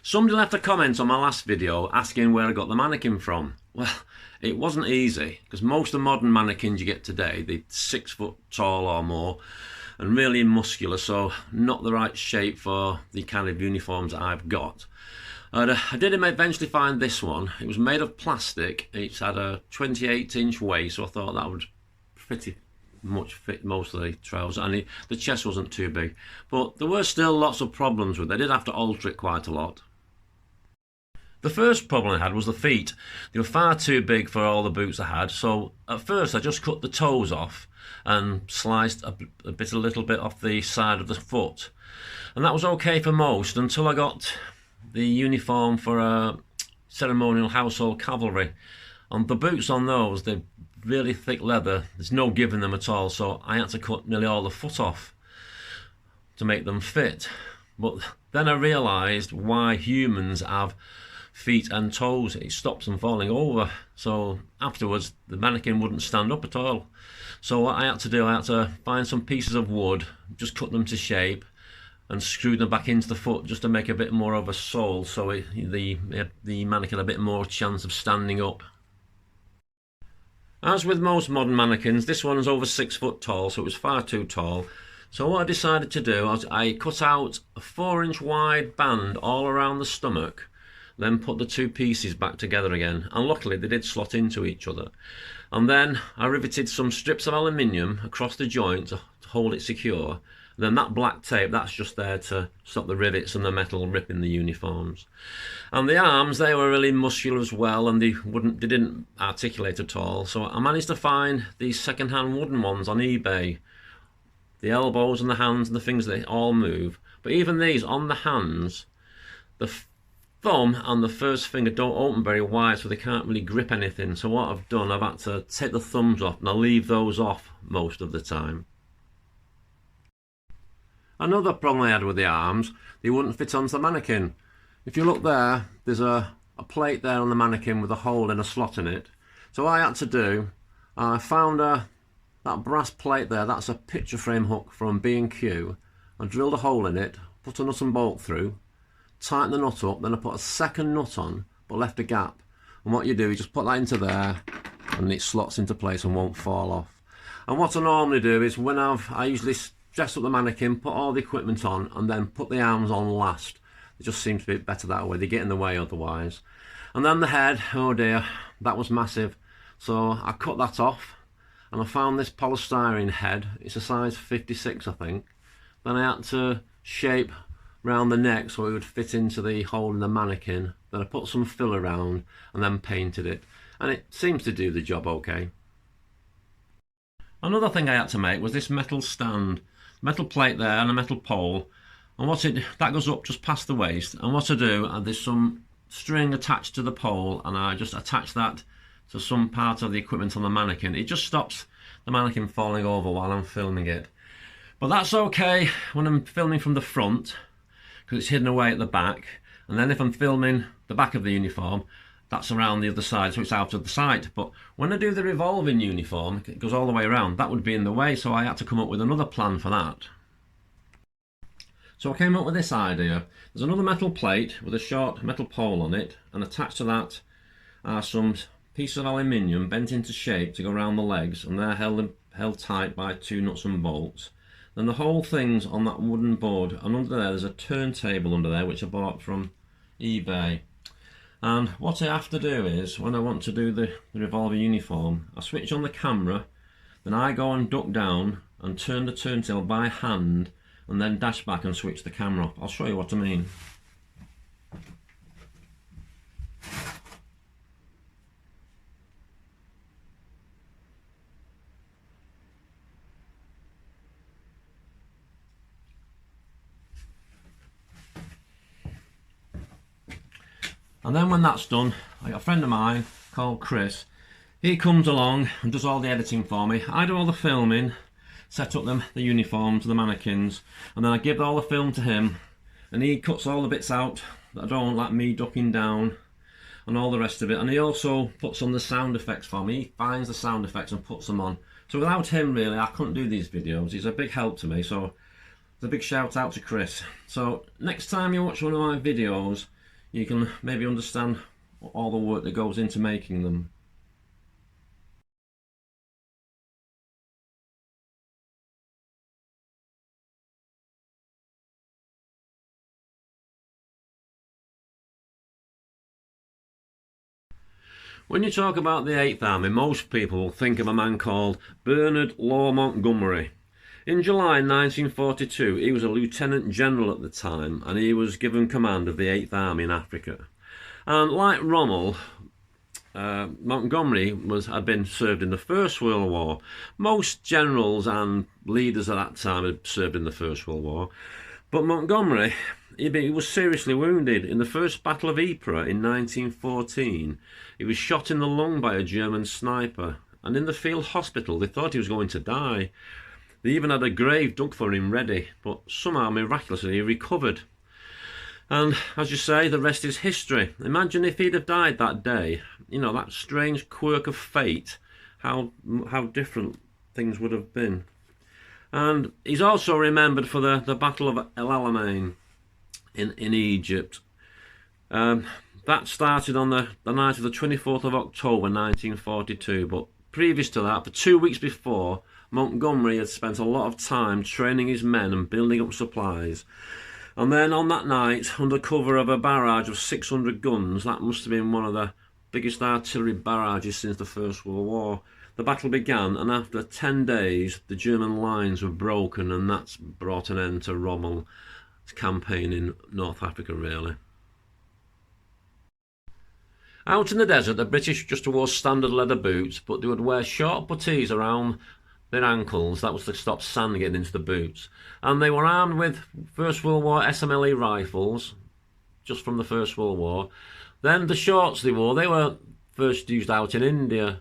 Somebody left a comment on my last video asking where I got the mannequin from. Well, it wasn't easy, because most of the modern mannequins you get today, they're 6 foot tall or more and really muscular, so not the right shape for the kind of uniforms that I've got. I did eventually find this one. It was made of plastic. It's had a 28-inch waist, so I thought that would pretty much fit most of the trousers, and the chest wasn't too big, but there were still lots of problems with it. I did have to alter it quite a lot. The first problem I had was the feet. They were far too big for all the boots I had, so at first I just cut the toes off and sliced a little bit off the side of the foot, and that was okay for most until I got the uniform for a ceremonial household cavalry, and the boots on those, they're really thick leather. There's no giving them at all, so I had to cut nearly all the foot off to make them fit. But then I realised why humans have feet and toes. It stops them falling over, so afterwards the mannequin wouldn't stand up at all. So what I had to do, I had to find some pieces of wood, just cut them to shape and screw them back into the foot just to make a bit more of a sole, so the mannequin had a bit more chance of standing up. As with most modern mannequins, this one's over 6 foot tall, so it was far too tall. So what I decided to do was I cut out a 4-inch wide band all around the stomach, then put the two pieces back together again, and luckily they did slot into each other. And then I riveted some strips of aluminium across the joint to hold it secure. And then that black tape, that's just there to stop the rivets and the metal ripping the uniforms. And the arms, they were really muscular as well, and they didn't articulate at all. So I managed to find these second-hand wooden ones on eBay. The elbows and the hands and the fingers, they all move. But even these, on the hands, the thumb and the first finger don't open very wide, so they can't really grip anything. So what I've done, I've had to take the thumbs off, and I leave those off most of the time. Another problem I had with the arms, they wouldn't fit onto the mannequin. If you look there, there's a plate there on the mannequin with a hole and a slot in it. So what I had to do, I found that brass plate there, that's a picture frame hook from B&Q. I drilled a hole in it, put a nut and bolt through, tightened the nut up, then I put a second nut on, but left a gap. And what you do, you just put that into there, and it slots into place and won't fall off. And what I normally do is, when I usually dress up the mannequin, put all the equipment on, and then put the arms on last. It just seems to be better that way. They get in the way otherwise. And then the head, oh dear, that was massive. So I cut that off, and I found this polystyrene head. It's a size 56, I think. Then I had to shape round the neck so it would fit into the hole in the mannequin. Then I put some fill around and then painted it. And it seems to do the job okay. Another thing I had to make was this metal stand. Metal plate there and a metal pole, and that goes up just past the waist. And what I do, there's some string attached to the pole, and I just attach that to some part of the equipment on the mannequin. It just stops the mannequin falling over while I'm filming it. But that's okay when I'm filming from the front, because it's hidden away at the back. And then if I'm filming the back of the uniform, that's around the other side, so it's out of the sight. But when I do the revolving uniform, it goes all the way around, that would be in the way, so I had to come up with another plan for that. So I came up with this idea. There's another metal plate with a short metal pole on it, and attached to that are some pieces of aluminium bent into shape to go around the legs, and they're held tight by 2 nuts and bolts. Then the whole thing's on that wooden board, and under there's a turntable under there, which I bought from eBay. And what I have to do is, when I want to do the revolving uniform, I switch on the camera, then I go and duck down and turn the turntable by hand, and then dash back and switch the camera up. I'll show you what I mean. And then when that's done, I got a friend of mine called Chris. He comes along and does all the editing for me. I do all the filming, set up the uniforms, the mannequins, and then I give all the film to him, and he cuts all the bits out that I don't, like me ducking down and all the rest of it. And he also puts on the sound effects for me. He finds the sound effects and puts them on. So without him, really, I couldn't do these videos. He's a big help to me, so it's a big shout out to Chris. So next time you watch one of my videos, you can maybe understand all the work that goes into making them. When you talk about the 8th Army, most people will think of a man called Bernard Law Montgomery. In July 1942, he was a Lieutenant General at the time, and he was given command of the 8th Army in Africa. And like Rommel, Montgomery had been served in the First World War. Most generals and leaders at that time had served in the First World War. But Montgomery, he was seriously wounded in the First Battle of Ypres in 1914. He was shot in the lung by a German sniper, and in the field hospital they thought he was going to die. They even had a grave dug for him ready, but somehow miraculously he recovered. And as you say, the rest is history. Imagine if he'd have died that day, you know, that strange quirk of fate, how different things would have been. And he's also remembered for the Battle of El Alamein in Egypt. That started on the night of the 24th of October 1942, but previous to that, for 2 weeks before, Montgomery had spent a lot of time training his men and building up supplies. And then on that night, under cover of a barrage of 600 guns, that must have been one of the biggest artillery barrages since the First World War, the battle began, and after 10 days the German lines were broken, and that's brought an end to Rommel's campaign in North Africa, really. Out in the desert, the British just wore standard leather boots, but they would wear short puttees around their ankles. That was to stop sand getting into the boots. And they were armed with First World War SMLE rifles, just from the First World War. Then the shorts they were first used out in India.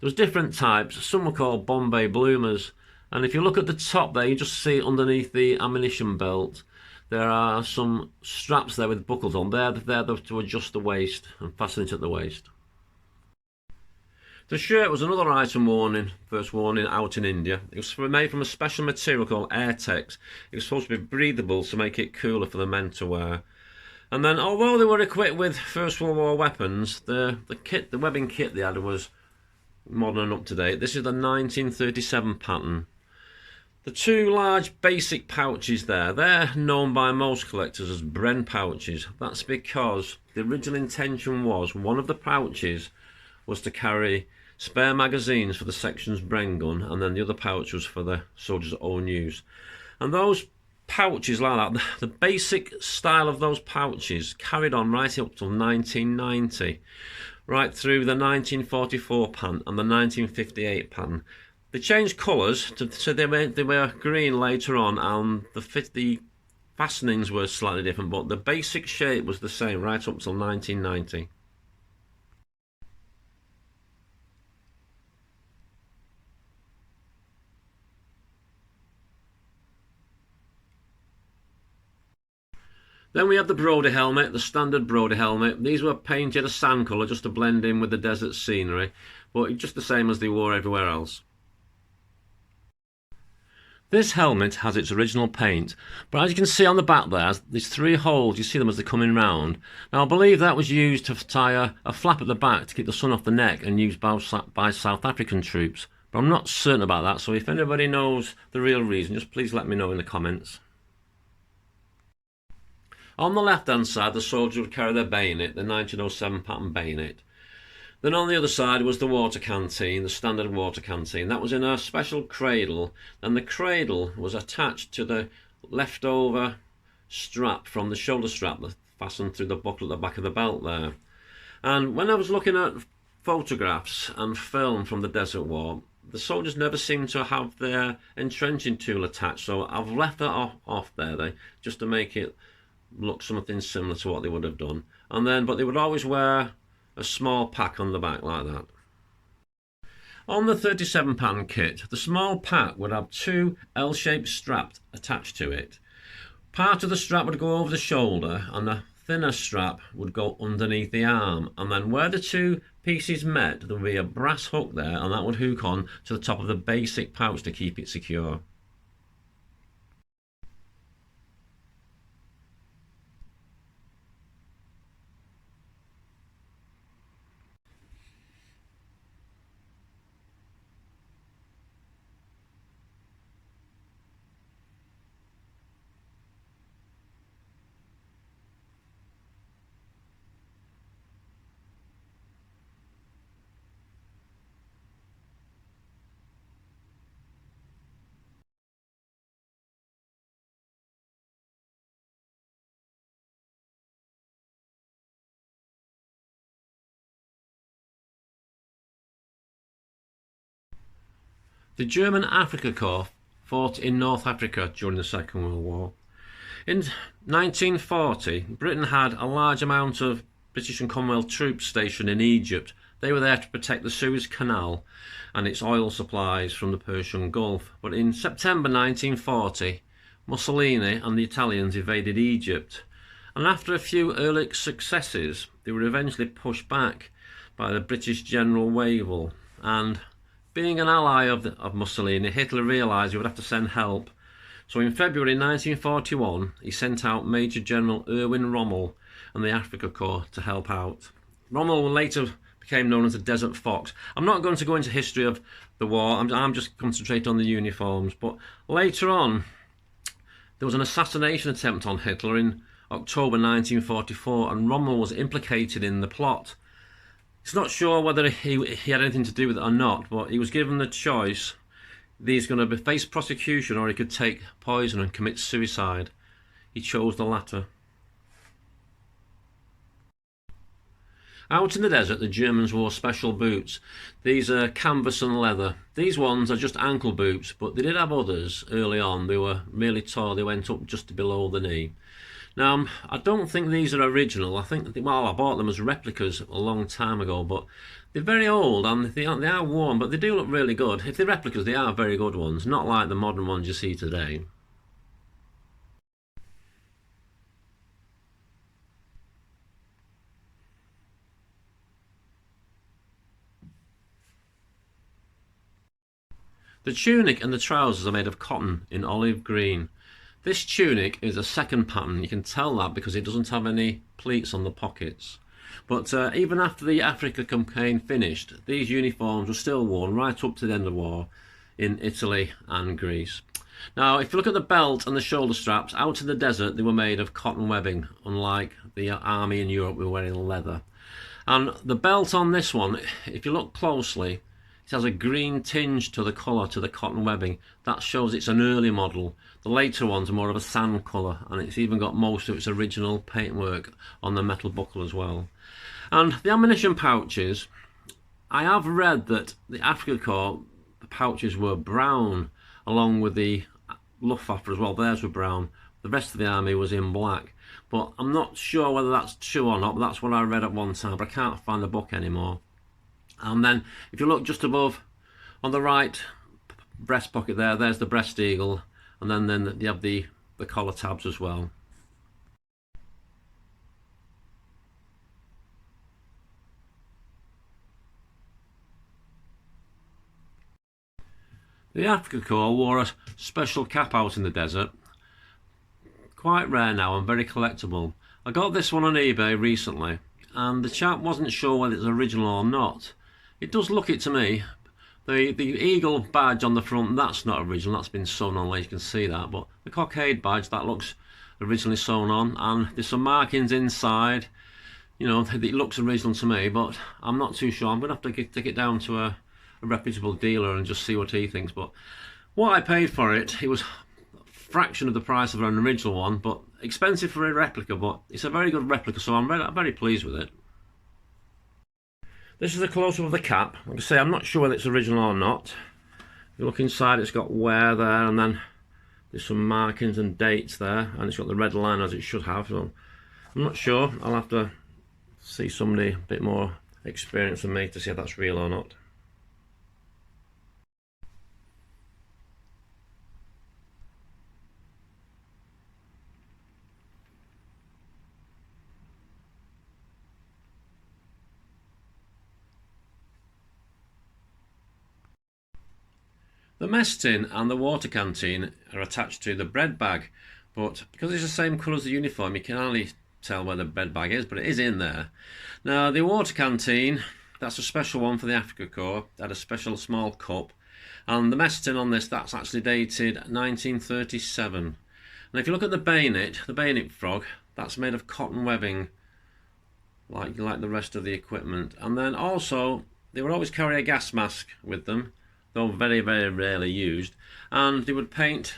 There was different types. Some were called Bombay Bloomers. And if you look at the top there, you just see underneath the ammunition belt, there are some straps there with buckles on. They're to adjust the waist and fasten it at the waist. The shirt was another item first worn out in India. It was made from a special material called Airtex. It was supposed to be breathable to make it cooler for the men to wear. And then, although they were equipped with First World War weapons, the webbing kit they had was modern and up to date. This is the 1937 pattern. The two large basic pouches there, they're known by most collectors as Bren pouches. That's because the original intention was one of the pouches was to carry spare magazines for the section's Bren gun, and then the other pouch was for the soldier's own use. And those pouches like that, the basic style of those pouches carried on right up till 1990, right through the 1944 pattern and the 1958 pattern. They changed colours, so they were green later on, and the fastenings were slightly different, but the basic shape was the same right up till 1990. Then we have the Brodie helmet, the standard Brodie helmet. These were painted a sand colour just to blend in with the desert scenery, but just the same as they wore everywhere else. This helmet has its original paint, but as you can see on the back there's 3 holes. You see them as they're coming round. Now I believe that was used to tie a flap at the back to keep the sun off the neck, and used by South African troops. But I'm not certain about that, so if anybody knows the real reason, just please let me know in the comments. On the left hand side, the soldier would carry their bayonet, the 1907 pattern bayonet. Then on the other side was the water canteen, the standard water canteen. That was in a special cradle, and the cradle was attached to the leftover strap from the shoulder strap that fastened through the buckle at the back of the belt there. And when I was looking at photographs and film from the Desert War, the soldiers never seemed to have their entrenching tool attached, so I've left that off there just to make it look something similar to what they would have done. But they would always wear a small pack on the back like that. On the 37 pattern kit, the small pack would have 2 L-shaped straps attached to it. Part of the strap would go over the shoulder, and the thinner strap would go underneath the arm, and then where the 2 pieces met, there would be a brass hook there, and that would hook on to the top of the basic pouch to keep it secure. The German Afrika Korps fought in North Africa during the Second World War. In 1940, Britain had a large amount of British and Commonwealth troops stationed in Egypt. They were there to protect the Suez Canal and its oil supplies from the Persian Gulf. But in September 1940, Mussolini and the Italians invaded Egypt. And after a few early successes, they were eventually pushed back by the British General Wavell. And being an ally of Mussolini, Hitler realised he would have to send help. So in February 1941, he sent out Major General Erwin Rommel and the Afrika Korps to help out. Rommel later became known as the Desert Fox. I'm not going to go into history of the war, I'm just concentrating on the uniforms. But later on, there was an assassination attempt on Hitler in October 1944, and Rommel was implicated in the plot. It's not sure whether he had anything to do with it or not, but he was given the choice. He's going to face prosecution or he could take poison and commit suicide. He chose the latter. Out in the desert, the Germans wore special boots. These are canvas and leather. These ones are just ankle boots, but they did have others early on. They were really tall. They went up just below the knee. Now, I don't think these are original. I think, well, I bought them as replicas a long time ago, but they're very old and they are worn, but they do look really good. If they're replicas, they are very good ones, not like the modern ones you see today. The tunic and the trousers are made of cotton in olive green. This tunic is a second pattern. You can tell that because it doesn't have any pleats on the pockets. But even after the Africa campaign finished, these uniforms were still worn right up to the end of the war in Italy and Greece. Now, if you look at the belt and the shoulder straps, out in the desert they were made of cotton webbing, unlike the army in Europe were wearing leather. And the belt on this one, if you look closely, it has a green tinge to the colour, to the cotton webbing. That shows it's an early model. The later ones are more of a sand colour, and it's even got most of its original paintwork on the metal buckle as well. And the ammunition pouches, I have read that the Afrika Korps, the pouches were brown, along with the Luftwaffe as well. Theirs were brown. The rest of the army was in black. But I'm not sure whether that's true or not, but that's what I read at one time, but I can't find the book anymore. And then if you look just above on the right breast pocket there's the breast eagle, and then you have the collar tabs as well. The Afrika Korps wore a special cap out in the desert. Quite rare now and very collectible. I got this one on eBay recently, and the chap wasn't sure whether it's original or not. It does look it to me. The eagle badge on the front, that's not original, that's been sewn on, like you can see that, but the cockade badge, that looks originally sewn on, and there's some markings inside. You know, it looks original to me, but I'm not too sure. I'm going to have to take it down to a reputable dealer and just see what he thinks. But what I paid for it, it was a fraction of the price of an original one, but expensive for a replica, but it's a very good replica, so I'm very pleased with it. This is a close-up of the cap. Like I say, I'm not sure whether it's original or not. If you look inside, it's got wear there, and then there's some markings and dates there, and it's got the red line as it should have. So I'm not sure. I'll have to see somebody a bit more experienced than me to see if that's real or not. The mess tin and the water canteen are attached to the bread bag, but because it's the same colour as the uniform, you can hardly tell where the bread bag is, but it is in there. Now, the water canteen, that's a special one for the Afrika Korps. It had a special small cup, and the mess tin on this, that's actually dated 1937. And if you look at the bayonet frog, that's made of cotton webbing, like the rest of the equipment. And then also, they would always carry a gas mask with them, though very, very rarely used, and they would paint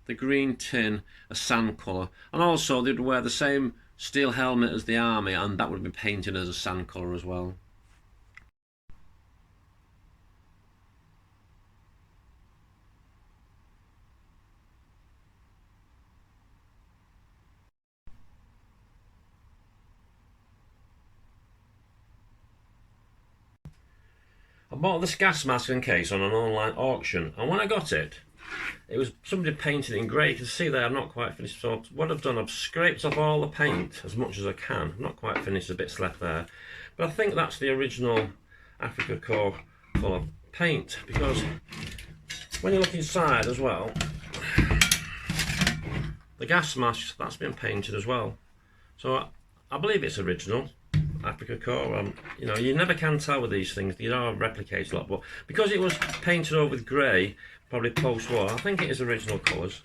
the green tin a sand colour, and also they'd wear the same steel helmet as the army, and that would be painted as a sand colour as well. bought this gas mask and case on an online auction, and when I got it, it was somebody painted it in grey. You can see there I'm not quite finished, so what I've done, I've scraped off all the paint as much as I can. I'm not quite finished, there's bits left there, but I think that's the original Afrika Korps full of paint, because when you look inside as well, the gas mask, that's been painted as well. So I believe it's original Afrika Korps. You know, you never can tell with these things, they are replicated a lot, but because it was painted over with grey, probably post-war, I think it is original colours.